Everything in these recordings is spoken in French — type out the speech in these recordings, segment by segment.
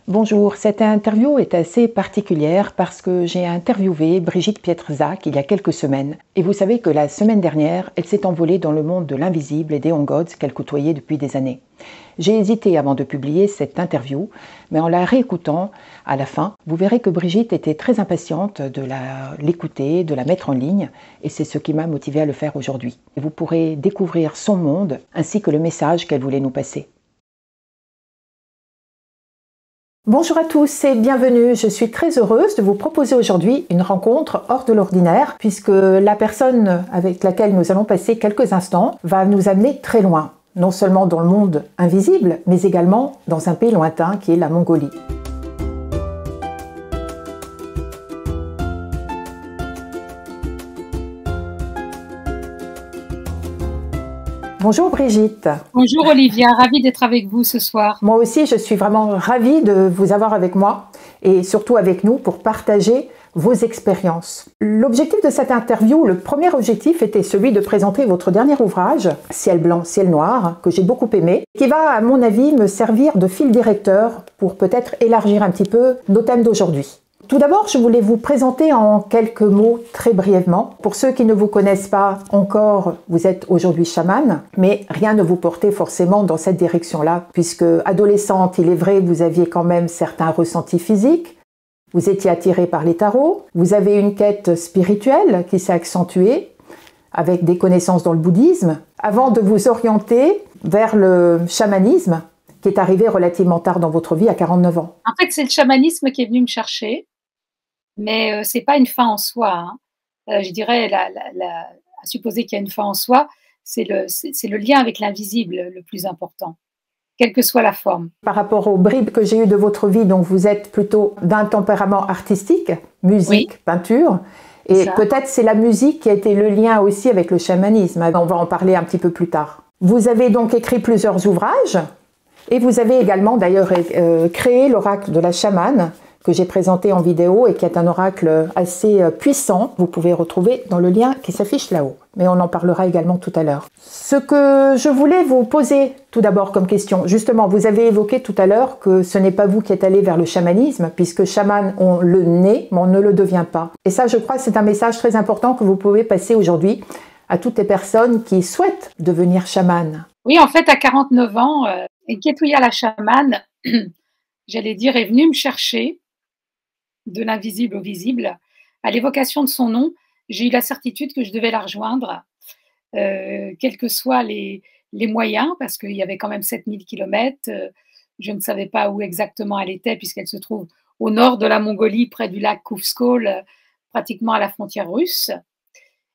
Bonjour, cette interview est assez particulière parce que j'ai interviewé Brigitte Pietrzak il y a quelques semaines. Et vous savez que la semaine dernière, elle s'est envolée dans le monde de l'invisible et des on-gods qu'elle côtoyait depuis des années. J'ai hésité avant de publier cette interview, mais en la réécoutant, à la fin, vous verrez que Brigitte était très impatiente de l'écouter, de la mettre en ligne, et c'est ce qui m'a motivée à le faire aujourd'hui. Vous pourrez découvrir son monde ainsi que le message qu'elle voulait nous passer. Bonjour à tous et bienvenue. Je suis très heureuse de vous proposer aujourd'hui une rencontre hors de l'ordinaire puisque la personne avec laquelle nous allons passer quelques instants va nous amener très loin, non seulement dans le monde invisible, mais également dans un pays lointain qui est la Mongolie. Bonjour Brigitte. Bonjour Olivia, ravie d'être avec vous ce soir. Moi aussi, je suis vraiment ravie de vous avoir avec moi et surtout avec nous pour partager vos expériences. L'objectif de cette interview, le premier objectif était celui de présenter votre dernier ouvrage, Ciel blanc, ciel noir, que j'ai beaucoup aimé, qui va, à mon avis, me servir de fil directeur pour peut-être élargir un petit peu nos thèmes d'aujourd'hui. Tout d'abord, je voulais vous présenter en quelques mots très brièvement. Pour ceux qui ne vous connaissent pas encore, vous êtes aujourd'hui chamane, mais rien ne vous portait forcément dans cette direction-là, puisque adolescente, il est vrai, vous aviez quand même certains ressentis physiques, vous étiez attirée par les tarots, vous avez une quête spirituelle qui s'est accentuée avec des connaissances dans le bouddhisme, avant de vous orienter vers le chamanisme, qui est arrivé relativement tard dans votre vie, à 49 ans. En fait, c'est le chamanisme qui est venu me chercher. Mais c'est pas une fin en soi. Hein. Je dirais, à supposer qu'il y a une fin en soi, c'est le lien avec l'invisible le plus important, quelle que soit la forme. Par rapport aux bribes que j'ai eues de votre vie, donc vous êtes plutôt d'un tempérament artistique, musique, oui, peinture, et peut-être c'est la musique qui a été le lien aussi avec le chamanisme. On va en parler un petit peu plus tard. Vous avez donc écrit plusieurs ouvrages, et vous avez également d'ailleurs créé l'oracle de la chamane, que j'ai présenté en vidéo et qui est un oracle assez puissant. Vous pouvez retrouver dans le lien qui s'affiche là-haut. Mais on en parlera également tout à l'heure. Ce que je voulais vous poser tout d'abord comme question, justement, vous avez évoqué tout à l'heure que ce n'est pas vous qui êtes allé vers le chamanisme, puisque chaman, on le naît, mais on ne le devient pas. Et ça, je crois que c'est un message très important que vous pouvez passer aujourd'hui à toutes les personnes qui souhaitent devenir chaman. Oui, en fait, à 49 ans, Nketouya la chamane, j'allais dire, est venue me chercher de l'invisible au visible. À l'évocation de son nom, j'ai eu la certitude que je devais la rejoindre, quels que soient les moyens, parce qu'il y avait quand même 7000 kilomètres. Je ne savais pas où exactement elle était, puisqu'elle se trouve au nord de la Mongolie, près du lac Kouvskol, pratiquement à la frontière russe.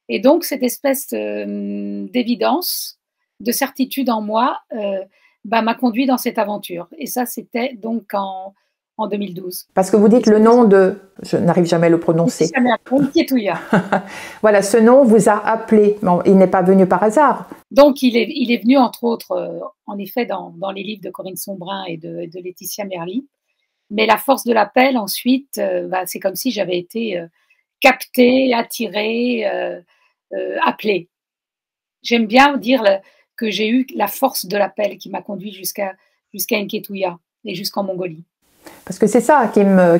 Et donc, cette espèce d'évidence, de certitude en moi, m'a conduit dans cette aventure. Et ça, c'était donc en 2012. Parce que vous dites le nom de... Je n'arrive jamais à le prononcer. Nketouya. Voilà, ce nom vous a appelé. Bon, il n'est pas venu par hasard. Donc, il est venu, entre autres, en effet, dans les livres de Corinne Sombrin et de Laetitia Merli. Mais la force de l'appel, ensuite, c'est comme si j'avais été captée, attirée, appelée. J'aime bien dire que j'ai eu la force de l'appel qui m'a conduit jusqu'à Nketouya et jusqu'en Mongolie. Parce que c'est ça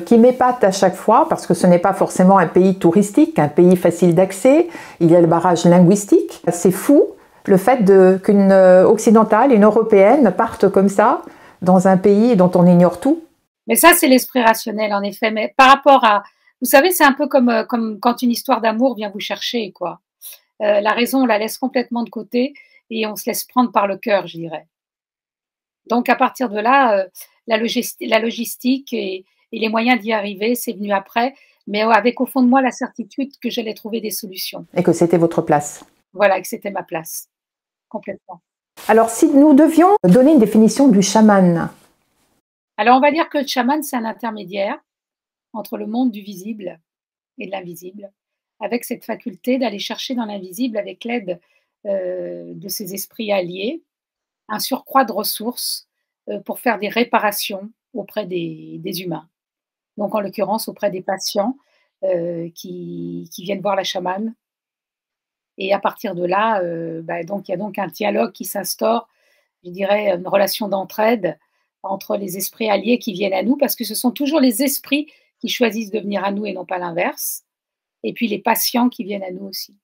qui m'épate à chaque fois, parce que ce n'est pas forcément un pays touristique, un pays facile d'accès, il y a le barrage linguistique. C'est fou le fait qu'une occidentale, une européenne parte comme ça dans un pays dont on ignore tout. Mais ça, c'est l'esprit rationnel, en effet. Mais par rapport à... Vous savez, c'est un peu comme quand une histoire d'amour vient vous chercher, quoi. La raison, on la laisse complètement de côté et on se laisse prendre par le cœur, je dirais. Donc, à partir de là, la logistique et les moyens d'y arriver, c'est venu après, mais avec au fond de moi la certitude que j'allais trouver des solutions. Et que c'était votre place. Voilà, que c'était ma place, complètement. Alors, si nous devions donner une définition du chaman. Alors, on va dire que le chaman, c'est un intermédiaire entre le monde du visible et de l'invisible, avec cette faculté d'aller chercher dans l'invisible, avec l'aide de ses esprits alliés, un surcroît de ressources pour faire des réparations auprès des humains. Donc, en l'occurrence, auprès des patients qui viennent voir la chamane. Et à partir de là, donc, il y a donc un dialogue qui s'instaure, je dirais une relation d'entraide entre les esprits alliés qui viennent à nous, parce que ce sont toujours les esprits qui choisissent de venir à nous et non pas l'inverse. Et puis les patients qui viennent à nous aussi.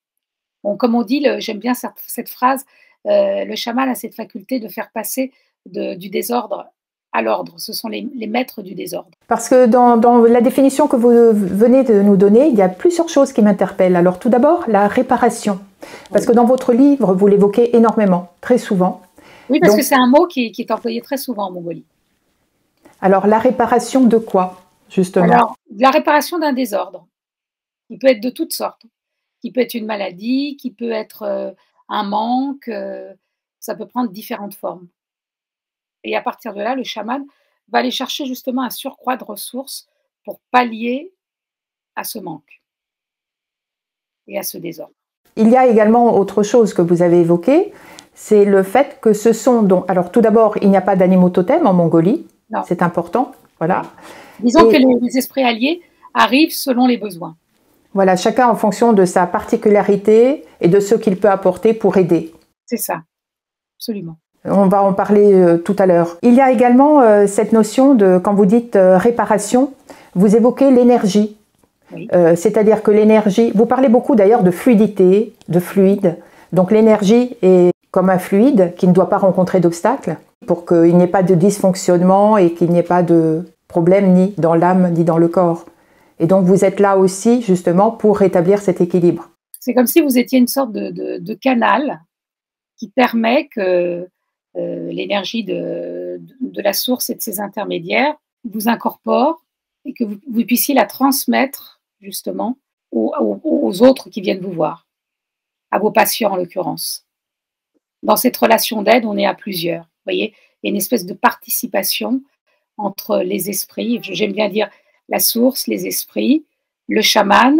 Bon, comme on dit, j'aime bien cette phrase, le chaman a cette faculté de faire passer du désordre à l'ordre. Ce sont les maîtres du désordre. Parce que dans la définition que vous venez de nous donner, il y a plusieurs choses qui m'interpellent. Alors tout d'abord, la réparation. Parce que dans votre livre, vous l'évoquez énormément, très souvent. Oui, parce que c'est un mot qui est employé très souvent en Mongolie. Alors la réparation de quoi, justement? Alors, la réparation d'un désordre, qui peut être de toutes sortes, qui peut être une maladie, qui peut être un manque, ça peut prendre différentes formes. Et à partir de là, le chaman va aller chercher justement un surcroît de ressources pour pallier à ce manque et à ce désordre. Il y a également autre chose que vous avez évoqué, c'est le fait que ce sont donc... Alors tout d'abord, il n'y a pas d'animaux totems en Mongolie, c'est important, voilà. Disons que les esprits alliés arrivent selon les besoins. Voilà, chacun en fonction de sa particularité et de ce qu'il peut apporter pour aider. C'est ça, absolument. On va en parler tout à l'heure. Il y a également cette notion de, quand vous dites réparation, vous évoquez l'énergie. Oui. C'est-à-dire que l'énergie, vous parlez beaucoup d'ailleurs de fluidité, de fluide. Donc l'énergie est comme un fluide qui ne doit pas rencontrer d'obstacles pour qu'il n'y ait pas de dysfonctionnement et qu'il n'y ait pas de problème ni dans l'âme ni dans le corps. Et donc vous êtes là aussi justement pour rétablir cet équilibre. C'est comme si vous étiez une sorte de canal qui permet que l'énergie de la source et de ses intermédiaires vous incorpore et que vous puissiez la transmettre justement aux autres qui viennent vous voir, à vos patients en l'occurrence. Dans cette relation d'aide, on est à plusieurs. Vous voyez, il y a une espèce de participation entre les esprits, j'aime bien dire la source, les esprits, le chaman,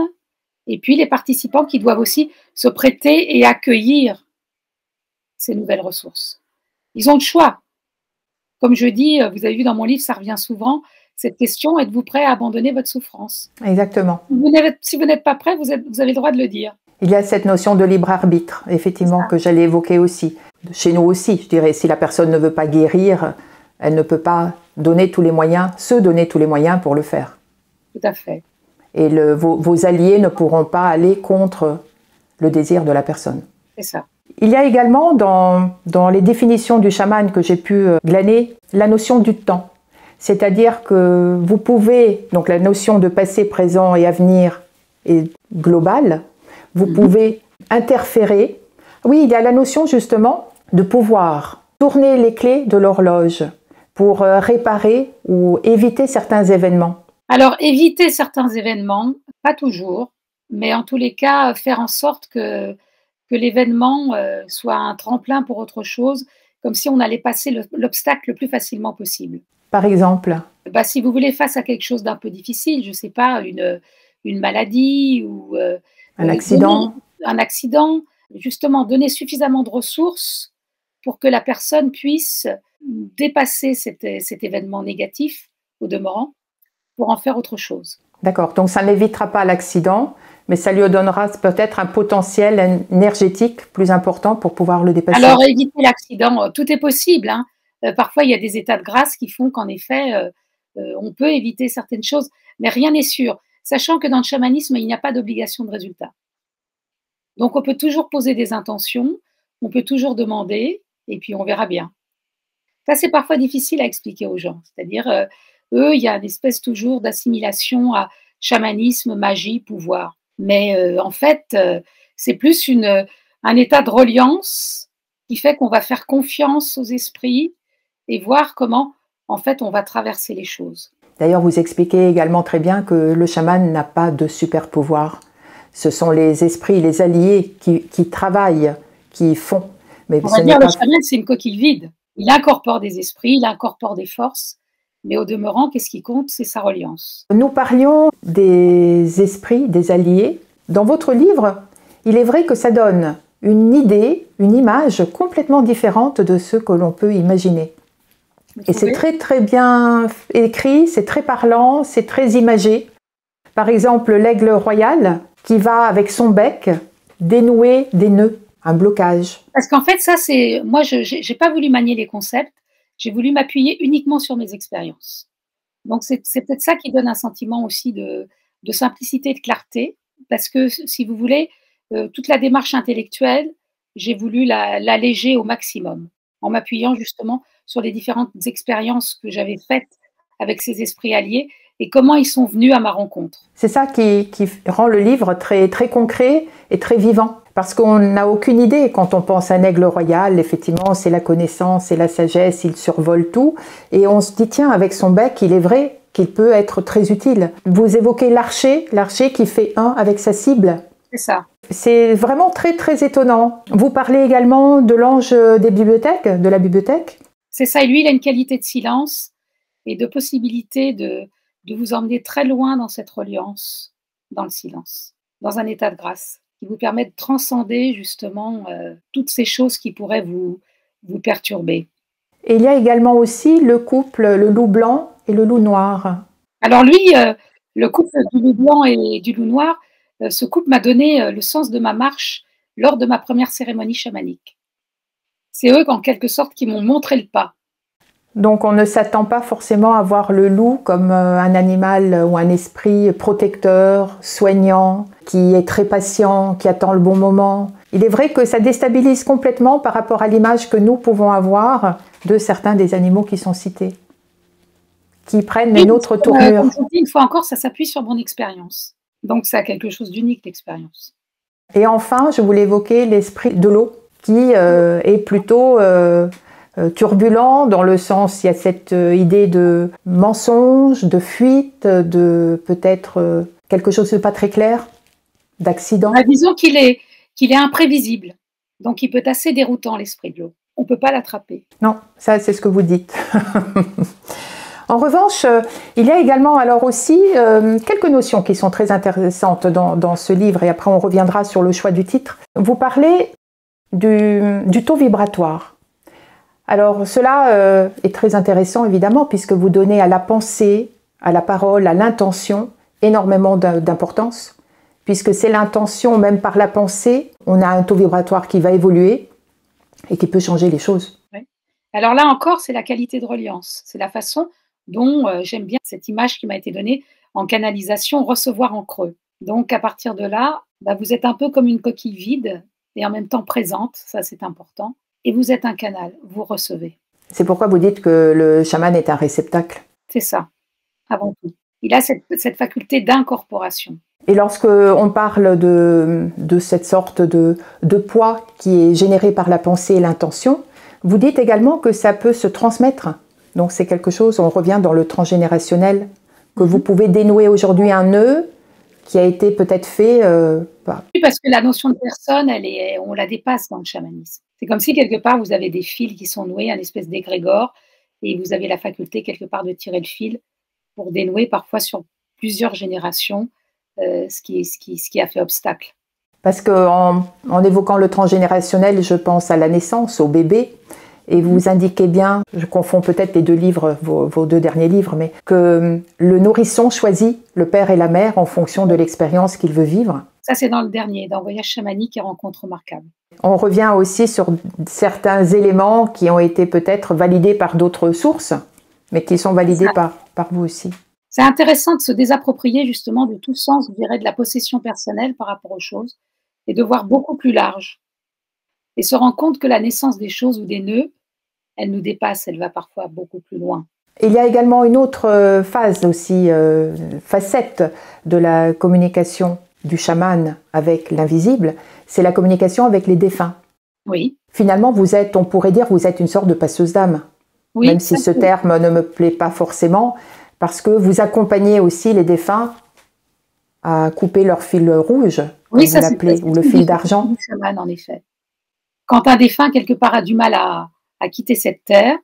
et puis les participants qui doivent aussi se prêter et accueillir ces nouvelles ressources. Ils ont le choix. Comme je dis, vous avez vu dans mon livre, ça revient souvent, cette question, êtes-vous prêt à abandonner votre souffrance? Exactement. Si vous n'êtes pas prêt, vous avez le droit de le dire. Il y a cette notion de libre arbitre, effectivement, que j'allais évoquer aussi. Chez nous aussi, je dirais, si la personne ne veut pas guérir, elle ne peut pas donner tous les moyens, se donner tous les moyens pour le faire. Tout à fait. Et vos alliés ne pourront pas aller contre le désir de la personne. C'est ça. Il y a également dans les définitions du chaman que j'ai pu glaner la notion du temps. C'est-à-dire que vous pouvez, donc la notion de passé, présent et avenir est globale, vous pouvez interférer. Oui, il y a la notion justement de pouvoir tourner les clés de l'horloge pour réparer ou éviter certains événements. Alors, éviter certains événements, pas toujours, mais en tous les cas, faire en sorte que l'événement soit un tremplin pour autre chose, comme si on allait passer l'obstacle le plus facilement possible. Par exemple? Si vous voulez face à quelque chose d'un peu difficile, je ne sais pas, une maladie ou un accident. Un accident, justement, donner suffisamment de ressources pour que la personne puisse dépasser cet événement négatif, au demeurant, pour en faire autre chose. D'accord, donc ça n'évitera pas l'accident, mais ça lui donnera peut-être un potentiel énergétique plus important pour pouvoir le dépasser. Alors, éviter l'accident, tout est possible, hein. Parfois, il y a des états de grâce qui font qu'en effet, on peut éviter certaines choses, mais rien n'est sûr, sachant que dans le chamanisme, il n'y a pas d'obligation de résultat. Donc, on peut toujours poser des intentions, on peut toujours demander, et puis on verra bien. Ça, c'est parfois difficile à expliquer aux gens, c'est-à-dire, eux, il y a une espèce toujours d'assimilation à chamanisme, magie, pouvoir. Mais en fait, c'est plus un état de reliance qui fait qu'on va faire confiance aux esprits et voir comment, en fait, on va traverser les choses. D'ailleurs, vous expliquez également très bien que le chaman n'a pas de super pouvoir. Ce sont les esprits, les alliés qui travaillent, qui font. Mais on va dire le chaman, c'est une coquille vide. Il incorpore des esprits, il incorpore des forces, mais au demeurant, qu'est-ce qui compte? C'est sa reliance. Nous parlions des esprits, des alliés. Dans votre livre, il est vrai que ça donne une idée, une image complètement différente de ce que l'on peut imaginer. Et c'est très très bien écrit, c'est très parlant, c'est très imagé. Par exemple, l'aigle royal qui va avec son bec dénouer des nœuds, un blocage. Parce qu'en fait, ça c'est... Moi, je n'ai pas voulu manier les concepts, J'ai voulu m'appuyer uniquement sur mes expériences. Donc c'est peut-être ça qui donne un sentiment aussi de simplicité et de clarté, parce que si vous voulez, toute la démarche intellectuelle, j'ai voulu l'alléger au maximum, en m'appuyant justement sur les différentes expériences que j'avais faites avec ces esprits alliés et comment ils sont venus à ma rencontre. C'est ça qui rend le livre très, très concret et très vivant. Parce qu'on n'a aucune idée quand on pense à un aigle royal, effectivement, c'est la connaissance, c'est la sagesse, il survole tout. Et on se dit, tiens, avec son bec, il est vrai qu'il peut être très utile. Vous évoquez l'archer qui fait un avec sa cible. C'est ça. C'est vraiment très, très étonnant. Vous parlez également de l'ange des bibliothèques, de la bibliothèque. C'est ça, et lui, il a une qualité de silence et de possibilité de vous emmener très loin dans cette reliance, dans le silence, dans un état de grâce, qui vous permet de transcender justement toutes ces choses qui pourraient vous perturber. Et il y a également aussi le couple, le loup blanc et le loup noir. Alors lui, le couple du loup blanc et du loup noir, ce couple m'a donné le sens de ma marche lors de ma première cérémonie chamanique. C'est eux, en quelque sorte, qui m'ont montré le pas. Donc on ne s'attend pas forcément à voir le loup comme un animal ou un esprit protecteur, soignant, qui est très patient, qui attend le bon moment. Il est vrai que ça déstabilise complètement par rapport à l'image que nous pouvons avoir de certains des animaux qui sont cités, qui prennent une autre tournure. Comme je vous dis, une fois encore, ça s'appuie sur mon expérience. Donc ça a quelque chose d'unique, l'expérience. Et enfin, je voulais évoquer l'esprit de l'eau, qui est plutôt turbulent, dans le sens, il y a cette idée de mensonge, de fuite, de peut-être quelque chose de pas très clair, d'accident. Disons qu'il est imprévisible, donc il peut être assez déroutant, l'esprit de l'eau. On ne peut pas l'attraper. Non, ça c'est ce que vous dites. En revanche, il y a également alors aussi quelques notions qui sont très intéressantes dans ce livre, et après on reviendra sur le choix du titre. Vous parlez du taux vibratoire. Alors cela est très intéressant évidemment, puisque vous donnez à la pensée, à la parole, à l'intention énormément d'importance, puisque c'est l'intention, même par la pensée, on a un taux vibratoire qui va évoluer et qui peut changer les choses. Oui. Alors là encore, c'est la qualité de reliance, c'est la façon dont j'aime bien cette image qui m'a été donnée en canalisation, recevoir en creux. Donc à partir de là, vous êtes un peu comme une coquille vide et en même temps présente, ça c'est important. Et vous êtes un canal, vous recevez. C'est pourquoi vous dites que le chaman est un réceptacle. C'est ça, avant tout. Il a cette faculté d'incorporation. Et lorsque on parle de cette sorte de poids qui est généré par la pensée et l'intention, vous dites également que ça peut se transmettre. Donc c'est quelque chose, on revient dans le transgénérationnel, que vous pouvez dénouer aujourd'hui un nœud qui a été peut-être fait... Oui, parce que la notion de personne, on la dépasse dans le chamanisme. C'est comme si quelque part vous avez des fils qui sont noués, un espèce d'égrégore, et vous avez la faculté quelque part de tirer le fil pour dénouer parfois sur plusieurs générations ce qui a fait obstacle. Parce qu'en évoquant le transgénérationnel, je pense à la naissance, au bébé, et vous indiquez bien, je confonds peut-être les deux livres, vos deux derniers livres, mais que le nourrisson choisit le père et la mère en fonction de l'expérience qu'il veut vivre. Ça, c'est dans le dernier, dans Voyage chamanique et rencontres remarquables. On revient aussi sur certains éléments qui ont été peut-être validés par d'autres sources, mais qui sont validés par vous aussi. C'est intéressant de se désapproprier justement de tout sens, je dirais, de la possession personnelle par rapport aux choses, et de voir beaucoup plus large. Et se rendre compte que la naissance des choses ou des nœuds, elle nous dépasse, elle va parfois beaucoup plus loin. Il y a également une autre phase aussi, facette de la communication du chaman avec l'invisible, c'est la communication avec les défunts. Oui. Finalement, on pourrait dire, vous êtes une sorte de passeuse d'âme, oui, même si ce terme ne me plaît pas forcément, parce que vous accompagnez aussi les défunts à couper leur fil rouge, oui, vous l'appelez, ou le fil d'argent. Chaman, en effet. Quand un défunt, quelque part, a du mal à quitter cette terre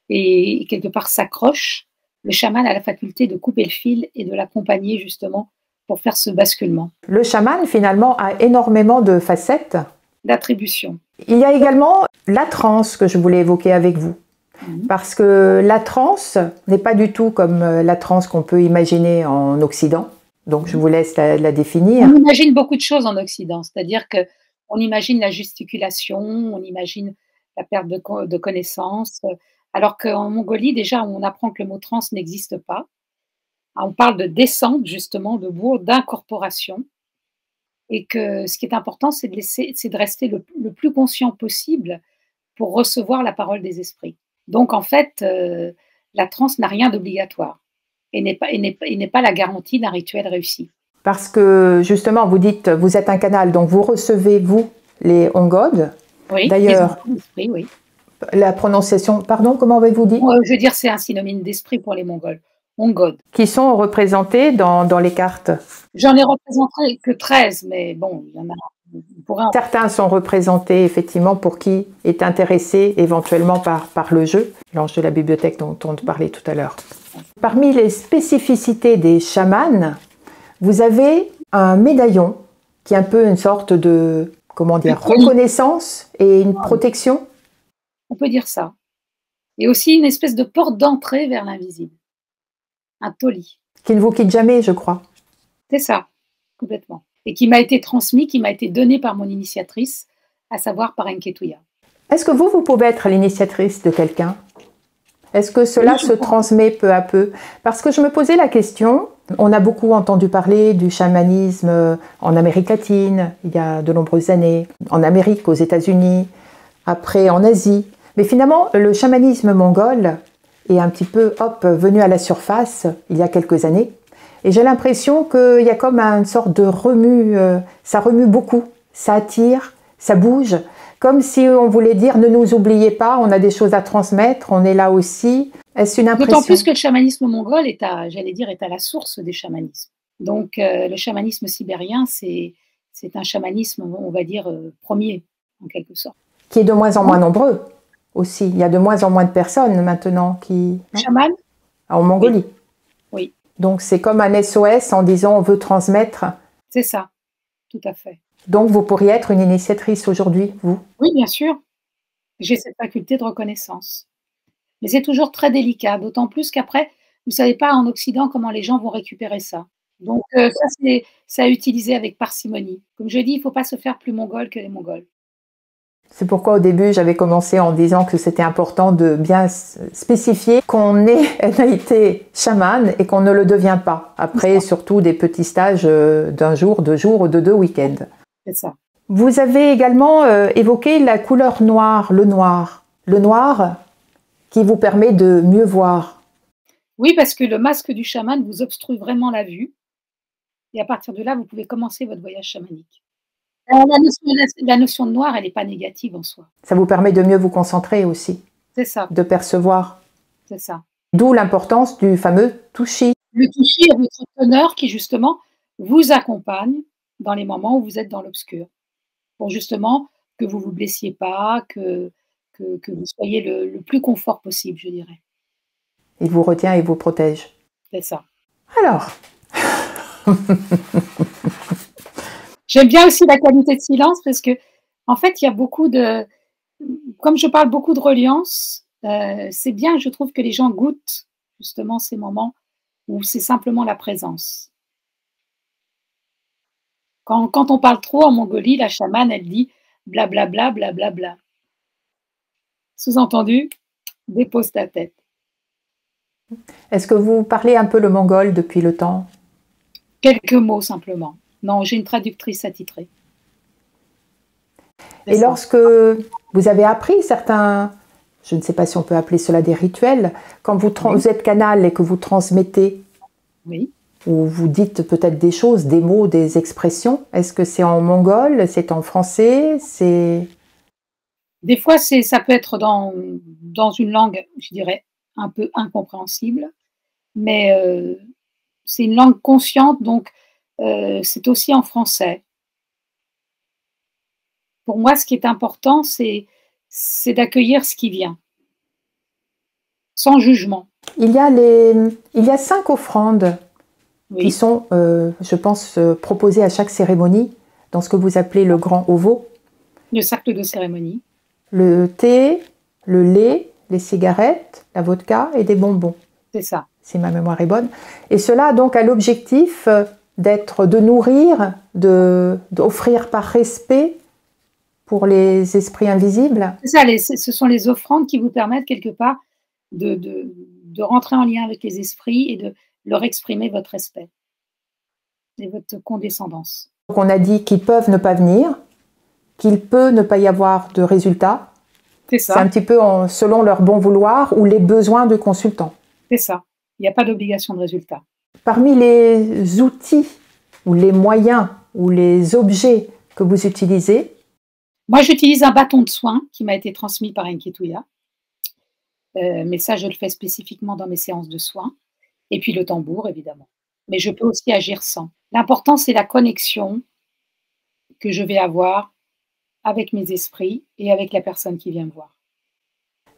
et quelque part s'accroche, le chaman a la faculté de couper le fil et de l'accompagner justement pour faire ce basculement. Le chaman, finalement, a énormément de facettes. D'attribution. Il y a également la transe que je voulais évoquer avec vous. Parce que la transe n'est pas du tout comme la transe qu'on peut imaginer en Occident. Donc, je vous laisse la définir. On imagine beaucoup de choses en Occident. C'est-à-dire qu'on imagine la gesticulation, on imagine la perte de connaissance, Alors qu'en Mongolie, déjà, on apprend que le mot trans n'existe pas. On parle de descente, justement, de d'incorporation. Et que ce qui est important, c'est de rester le plus conscient possible pour recevoir la parole des esprits. Donc, en fait, la transe n'a rien d'obligatoire et n'est pas la garantie d'un rituel réussi. Parce que, justement, vous dites, vous êtes un canal, donc vous recevez, vous, les ongodes. Oui, d'ailleurs, oui. La prononciation, pardon, comment avez-vous dit? Je veux dire, c'est un synonyme d'esprit pour les Mongols. Ongod. Qui sont représentés dans les cartes. J'en ai représenté que 13, mais bon, il y en a. Certains sont représentés, effectivement, pour qui est intéressé éventuellement par le jeu, l'ange de la bibliothèque dont on parlait tout à l'heure. Parmi les spécificités des chamans, vous avez un médaillon qui est un peu une sorte de, comment dire, reconnaissance et une protection. On peut dire ça. Et aussi une espèce de porte d'entrée vers l'invisible. Un toli. Qui ne vous quitte jamais, je crois. C'est ça, complètement. Et qui m'a été transmis, qui m'a été donné par mon initiatrice, à savoir par Enketuya. Est-ce que vous pouvez être l'initiatrice de quelqu'un? Est-ce que cela se transmet peu à peu? Parce que je me posais la question, on a beaucoup entendu parler du chamanisme en Amérique latine, il y a de nombreuses années, en Amérique, aux États-Unis, après en Asie. Mais finalement, le chamanisme mongol est un petit peu, venu à la surface il y a quelques années. Et j'ai l'impression qu'il y a comme une sorte de remue, ça remue beaucoup, ça attire, ça bouge, comme si on voulait dire ne nous oubliez pas, on a des choses à transmettre, on est là aussi. Est-ce une impression? D'autant plus que le chamanisme mongol est à la source des chamanismes. Donc le chamanisme sibérien, c'est un chamanisme, on va dire, premier, en quelque sorte. Qui est de moins en moins nombreux aussi. Il y a de moins en moins de personnes maintenant qui... Chaman? En Mongolie. Oui. Donc c'est comme un SOS en disant on veut transmettre. C'est ça, tout à fait. Donc vous pourriez être une initiatrice aujourd'hui, vous? Oui, bien sûr. J'ai cette faculté de reconnaissance. Mais c'est toujours très délicat, d'autant plus qu'après, vous ne savez pas en Occident comment les gens vont récupérer ça. Donc ça, c'est à utiliser avec parcimonie. Comme je dis, il ne faut pas se faire plus mongol que les Mongols. C'est pourquoi au début j'avais commencé en disant que c'était important de bien spécifier qu'on a été chaman et qu'on ne le devient pas. Après, surtout des petits stages d'un jour, 2 jours ou de 2 week-ends. C'est ça. Vous avez également évoqué la couleur noire, le noir. Le noir qui vous permet de mieux voir. Oui, parce que le masque du chaman vous obstrue vraiment la vue. Et à partir de là, vous pouvez commencer votre voyage chamanique. La notion de noir, elle n'est pas négative en soi. Ça vous permet de mieux vous concentrer aussi. C'est ça. De percevoir. C'est ça. D'où l'importance du fameux touchi. Le touchi est votre teneur qui, justement, vous accompagne dans les moments où vous êtes dans l'obscur. Pour justement que vous ne vous blessiez pas, que vous soyez le plus confort possible, je dirais. Il vous retient et vous protège. C'est ça. Alors j'aime bien aussi la qualité de silence parce que, en fait, il y a beaucoup de... Comme je parle beaucoup de reliance, c'est bien, je trouve, que les gens goûtent justement ces moments où c'est simplement la présence. Quand on parle trop en Mongolie, la chamane, elle dit blablabla, blablabla. Sous-entendu, dépose ta tête. Est-ce que vous parlez un peu le mongol depuis le temps? Quelques mots simplement. Non, j'ai une traductrice attitrée. Et lorsque vous avez appris certains, je ne sais pas si on peut appeler cela des rituels, quand vous êtes canal et que vous transmettez, oui, ou vous dites peut-être des choses, des mots, des expressions, est-ce que c'est en mongol, c'est en français, c'est... Des fois, ça peut être dans une langue, je dirais, un peu incompréhensible, mais c'est une langue consciente, donc c'est aussi en français. Pour moi, ce qui est important, c'est d'accueillir ce qui vient, sans jugement. Il y a 5 offrandes qui sont, je pense, proposées à chaque cérémonie, dans ce que vous appelez le grand ovo. Le cercle de cérémonie. Le thé, le lait, les cigarettes, la vodka et des bonbons. C'est ça. Si ma mémoire est bonne. Et cela donc a l'objectif de nourrir, d'offrir par respect pour les esprits invisibles. C'est ça, ce sont les offrandes qui vous permettent quelque part de rentrer en lien avec les esprits et de leur exprimer votre respect et votre condescendance. Donc on a dit qu'ils peuvent ne pas venir, qu'il peut ne pas y avoir de résultat. C'est C'est ça, un petit peu selon leur bon vouloir ou les besoins du consultant. c'est ça. Il n'y a pas d'obligation de résultat. Parmi les outils ou les moyens ou les objets que vous utilisez, Moi, j'utilise un bâton de soin qui m'a été transmis par Nketouya. Mais ça, je le fais spécifiquement dans mes séances de soins. Et puis le tambour, évidemment. Mais je peux aussi agir sans. L'important, c'est la connexion que je vais avoir avec mes esprits et avec la personne qui vient me voir.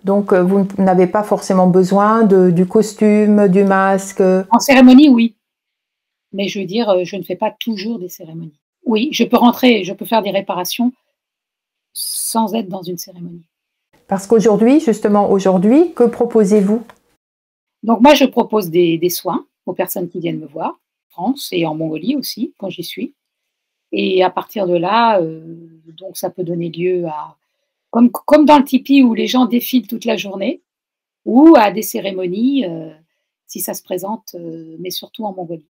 donc vous n'avez pas forcément besoin du costume, du masque. En cérémonie, oui. Mais je veux dire, je ne fais pas toujours des cérémonies. Oui, je peux rentrer, je peux faire des réparations sans être dans une cérémonie. Parce qu'aujourd'hui, justement aujourd'hui, que proposez-vous? Donc moi, je propose des soins aux personnes qui viennent me voir, en France et en Mongolie aussi, quand j'y suis. Et à partir de là, donc ça peut donner lieu à, comme dans le tipi où les gens défilent toute la journée, ou à des cérémonies, si ça se présente, mais surtout en Mongolie.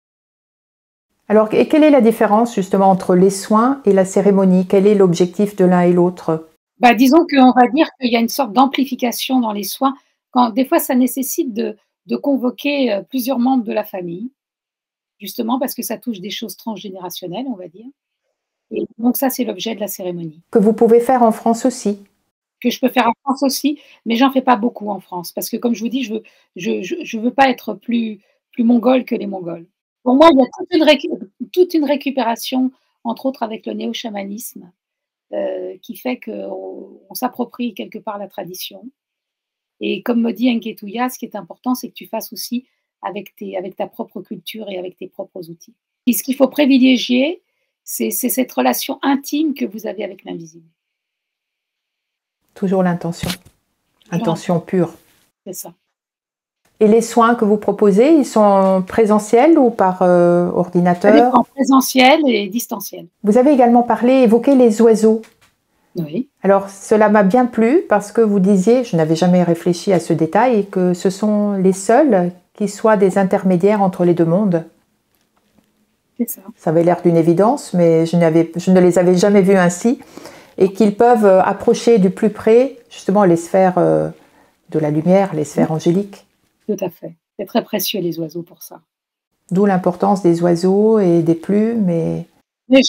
Alors, et quelle est la différence justement entre les soins et la cérémonie? Quel est l'objectif de l'un et l'autre? Bah, disons qu'on va dire qu'il y a une sorte d'amplification dans les soins. Quand, des fois, ça nécessite de convoquer plusieurs membres de la famille, justement parce que ça touche des choses transgénérationnelles, on va dire. Et donc ça, c'est l'objet de la cérémonie. Que vous pouvez faire en France aussi. Que je peux faire en France aussi, mais j'en fais pas beaucoup en France parce que, comme je vous dis, je veux pas être plus mongole que les Mongols. Pour moi, il y a toute une récupération, entre autres avec le néo-chamanisme, qui fait qu'on s'approprie quelque part la tradition. Et comme me dit Nketouya, ce qui est important, c'est que tu fasses aussi avec ta propre culture et avec tes propres outils. Et ce qu'il faut privilégier, c'est cette relation intime que vous avez avec l'invisible. Toujours l'intention. Intention pure. C'est ça. Et les soins que vous proposez, ils sont présentiels ou par Ça ordinateur? dépend, présentiel et distanciel. Vous avez également évoqué les oiseaux. Oui, Alors, cela m'a bien plu parce que vous disiez, je n'avais jamais réfléchi à ce détail, que ce sont les seuls qui soient des intermédiaires entre les deux mondes. c'est ça. Ça avait l'air d'une évidence, mais je ne les avais jamais vus ainsi. Et qu'ils peuvent approcher du plus près, justement, les sphères de la lumière, les sphères angéliques. Tout à fait. C'est très précieux, les oiseaux, pour ça. D'où l'importance des oiseaux et des plumes. Mais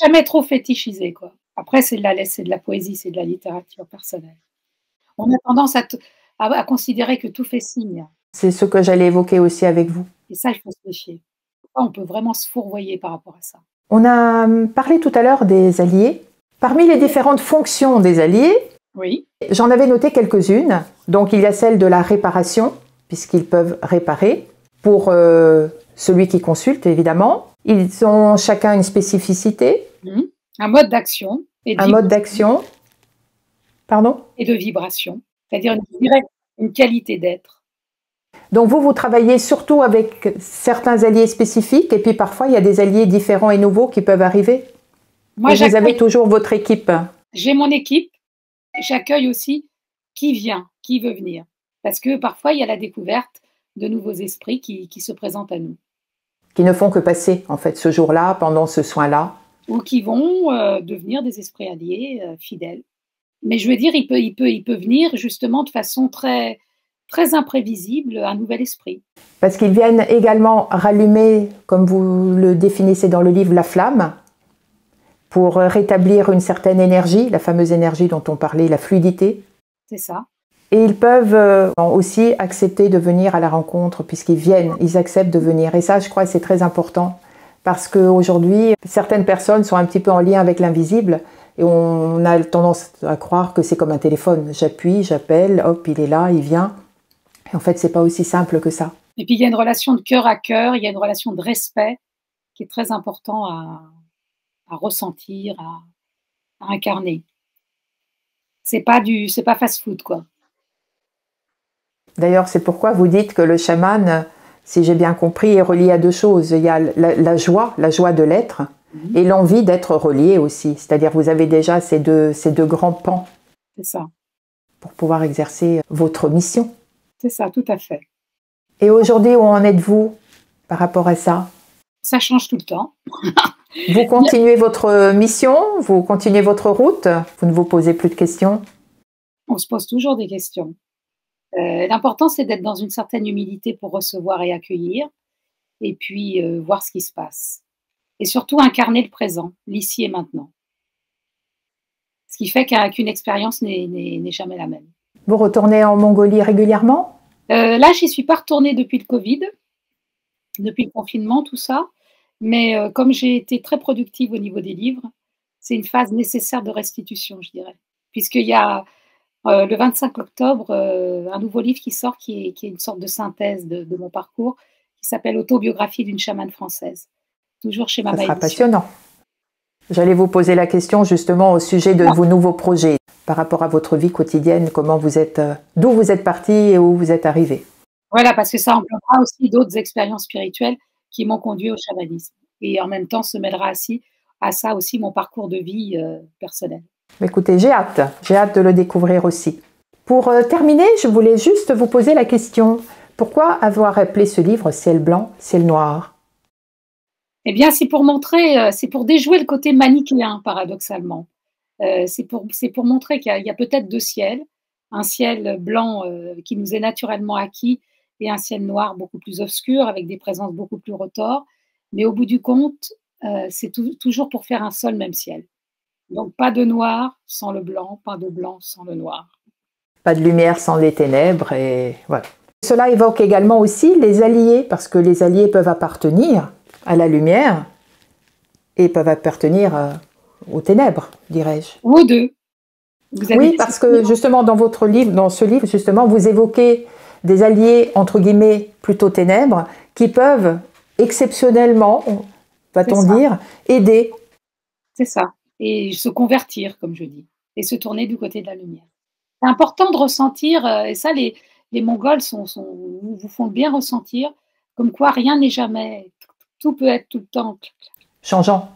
jamais trop fétichisé, quoi. Après, c'est de la poésie, c'est de la littérature personnelle. On a tendance à considérer que tout fait signe. C'est ce que j'allais évoquer aussi avec vous. Et ça, il faut se méfier. On peut vraiment se fourvoyer par rapport à ça. On a parlé tout à l'heure des alliés. Parmi les différentes fonctions des alliés, Oui, j'en avais noté quelques-unes. Donc il y a celle de la réparation, puisqu'ils peuvent réparer, pour celui qui consulte évidemment. Ils ont chacun une spécificité, un mode d'action et de un mode d'action. Pardon? et de vibration. C'est-à-dire, je dirais, une qualité d'être. Donc vous travaillez surtout avec certains alliés spécifiques et puis parfois il y a des alliés différents et nouveaux qui peuvent arriver. Moi, Et vous avez toujours votre équipe. j'ai mon équipe, j'accueille aussi qui vient, qui veut venir. Parce que parfois, il y a la découverte de nouveaux esprits qui se présentent à nous. Qui ne font que passer en fait ce jour-là, pendant ce soin-là. Ou qui vont devenir des esprits alliés fidèles. Mais je veux dire, il peut venir justement de façon très, très imprévisible un nouvel esprit. Parce qu'ils viennent également rallumer, comme vous le définissez dans le livre, la flamme, pour rétablir une certaine énergie, la fameuse énergie dont on parlait, la fluidité. C'est ça. Et ils peuvent aussi accepter de venir à la rencontre, puisqu'ils viennent, ils acceptent de venir. Et ça, je crois, c'est très important, parce qu'aujourd'hui, certaines personnes sont un petit peu en lien avec l'invisible, et on a tendance à croire que c'est comme un téléphone. J'appuie, j'appelle, hop, il est là, il vient. Et en fait, c'est pas aussi simple que ça. Et puis, il y a une relation de cœur à cœur, il y a une relation de respect qui est très important à ressentir, à incarner. C'est pas fast-food, quoi. D'ailleurs, c'est pourquoi vous dites que le chaman, si j'ai bien compris, est relié à deux choses. Il y a la joie de l'être, et l'envie d'être relié aussi. C'est-à-dire vous avez déjà ces deux grands pans. C'est ça. Pour pouvoir exercer votre mission. C'est ça, tout à fait. Et aujourd'hui, où en êtes-vous par rapport à ça? Ça change tout le temps. Vous continuez votre mission? Vous continuez votre route? Vous ne vous posez plus de questions? On se pose toujours des questions. L'important, c'est d'être dans une certaine humilité pour recevoir et accueillir, et puis voir ce qui se passe. Et surtout incarner le présent, l'ici et maintenant. Ce qui fait qu'une expérience n'est jamais la même. Vous retournez en Mongolie régulièrement? Là, j'y suis pas retournée depuis le Covid, depuis le confinement, tout ça. Mais comme j'ai été très productive au niveau des livres, c'est une phase nécessaire de restitution, je dirais. Puisqu'il y a le 25 octobre un nouveau livre qui sort, qui est une sorte de synthèse de mon parcours, qui s'appelle Autobiographie d'une chamane française. Toujours chez Mama Ça sera Édition. passionnant. J'allais vous poser la question justement au sujet de vos nouveaux projets, par rapport à votre vie quotidienne, comment vous êtes, d'où vous êtes parti et où vous êtes arrivé. Voilà, parce que ça englobera aussi d'autres expériences spirituelles qui m'ont conduit au chamanisme. Et en même temps, se mêlera à ça aussi mon parcours de vie personnel. Écoutez, j'ai hâte de le découvrir aussi. Pour terminer, je voulais juste vous poser la question, pourquoi avoir appelé ce livre Ciel blanc, ciel noir? Eh bien, c'est pour montrer, c'est pour déjouer le côté manichéen, paradoxalement. C'est pour montrer qu'il y a peut-être deux ciels, un ciel blanc qui nous est naturellement acquis et un ciel noir beaucoup plus obscur, avec des présences beaucoup plus retors. Mais au bout du compte, c'est toujours pour faire un seul même ciel. Donc, pas de noir sans le blanc, pas de blanc sans le noir. Pas de lumière sans les ténèbres, et voilà. Cela évoque également aussi les alliés, parce que les alliés peuvent appartenir à la lumière et peuvent appartenir aux ténèbres, dirais-je. Ou aux deux. Oui, parce que justement dans votre livre, dans ce livre justement, vous évoquez des alliés entre guillemets plutôt ténèbres qui peuvent exceptionnellement, va-t-on dire, aider. C'est ça. Et se convertir, comme je dis, et se tourner du côté de la lumière. C'est important de ressentir, et ça les Mongols vous font bien ressentir, comme quoi rien n'est jamais, tout peut être tout le temps changeant.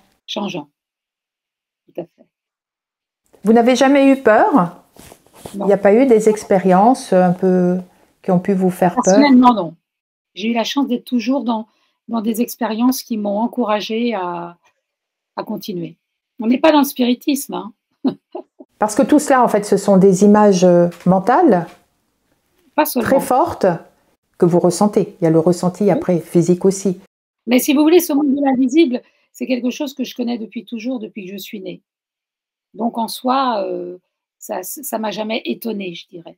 Tout à fait. Vous n'avez jamais eu peur? Non. Il n'y a pas eu des expériences un peu qui ont pu vous faire peur? Personnellement, non. J'ai eu la chance d'être toujours dans des expériences qui m'ont encouragée à continuer. On n'est pas dans le spiritisme, hein. Parce que tout cela, en fait, ce sont des images mentales très fortes que vous ressentez. Il y a le ressenti après, physique aussi. Mais si vous voulez, ce monde de l'invisible, c'est quelque chose que je connais depuis toujours, depuis que je suis née. Donc en soi, ça m'a jamais étonnée, je dirais.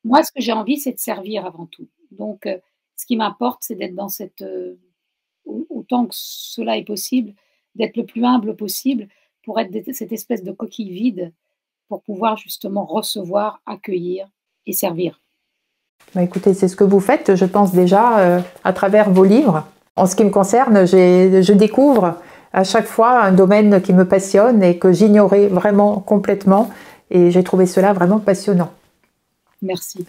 Moi, ce que j'ai envie, c'est de servir avant tout. Donc, ce qui m'importe, c'est d'être dans cette, autant que cela est possible, d'être le plus humble possible pour être cette espèce de coquille vide pour pouvoir justement recevoir, accueillir et servir. Bah écoutez, c'est ce que vous faites, je pense déjà, à travers vos livres. En ce qui me concerne, je découvre à chaque fois un domaine qui me passionne et que j'ignorais vraiment complètement. Et j'ai trouvé cela vraiment passionnant. Merci.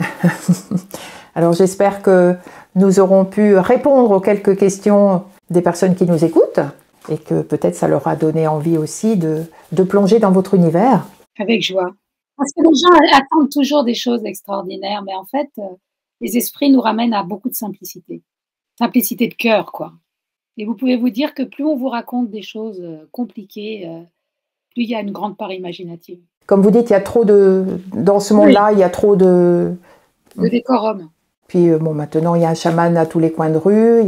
Alors j'espère que nous aurons pu répondre aux quelques questions des personnes qui nous écoutent et que peut-être ça leur a donné envie aussi de plonger dans votre univers. Avec joie. Parce que les gens attendent toujours des choses extraordinaires, mais en fait, les esprits nous ramènent à beaucoup de simplicité. Simplicité de cœur, quoi. Et vous pouvez vous dire que plus on vous raconte des choses compliquées, plus il y a une grande part imaginative. Comme vous dites, il y a trop dans ce monde-là, il y a trop de décorum. Puis bon, maintenant, il y a un chaman à tous les coins de rue,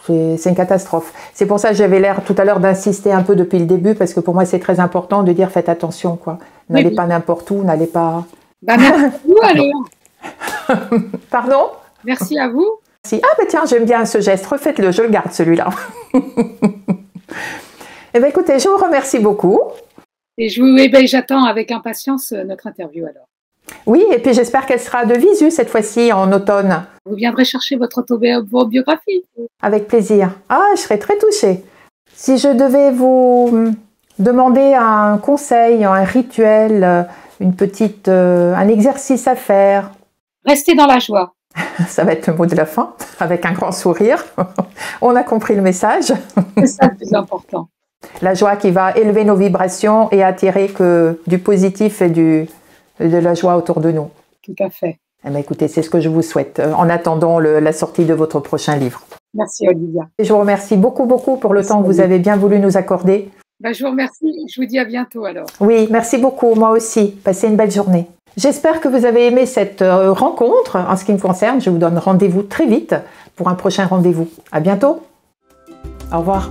c'est une catastrophe. C'est pour ça que j'avais l'air tout à l'heure d'insister un peu depuis le début, parce que pour moi, c'est très important de dire faites attention, quoi. N'allez pas n'importe où, n'allez pas... Bah, merci à vous, alors. Pardon? Merci à vous. Merci. Ah, bah tiens, j'aime bien ce geste, refaites-le, je le garde celui-là. Eh bien, écoutez, je vous remercie beaucoup. Et j'attends avec impatience notre interview alors. Oui, et puis j'espère qu'elle sera de visu cette fois-ci en automne. Vous viendrez chercher votre autobiographie. Avec plaisir. Ah, je serais très touchée. Si je devais vous demander un conseil, un rituel, un exercice à faire. Restez dans la joie. Ça va être le mot de la fin, avec un grand sourire. On a compris le message. C'est ça le plus important. La joie qui va élever nos vibrations et attirer que du positif et de la joie autour de nous. Tout à fait. Eh bien, écoutez, c'est ce que je vous souhaite en attendant la sortie de votre prochain livre. Merci Olivia. Et je vous remercie beaucoup pour le temps que vous avez bien voulu nous accorder. Je vous remercie, je vous dis à bientôt alors. Oui, merci beaucoup, moi aussi. Passez une belle journée. J'espère que vous avez aimé cette rencontre. En ce qui me concerne, je vous donne rendez-vous très vite pour un prochain rendez-vous. À bientôt. Au revoir.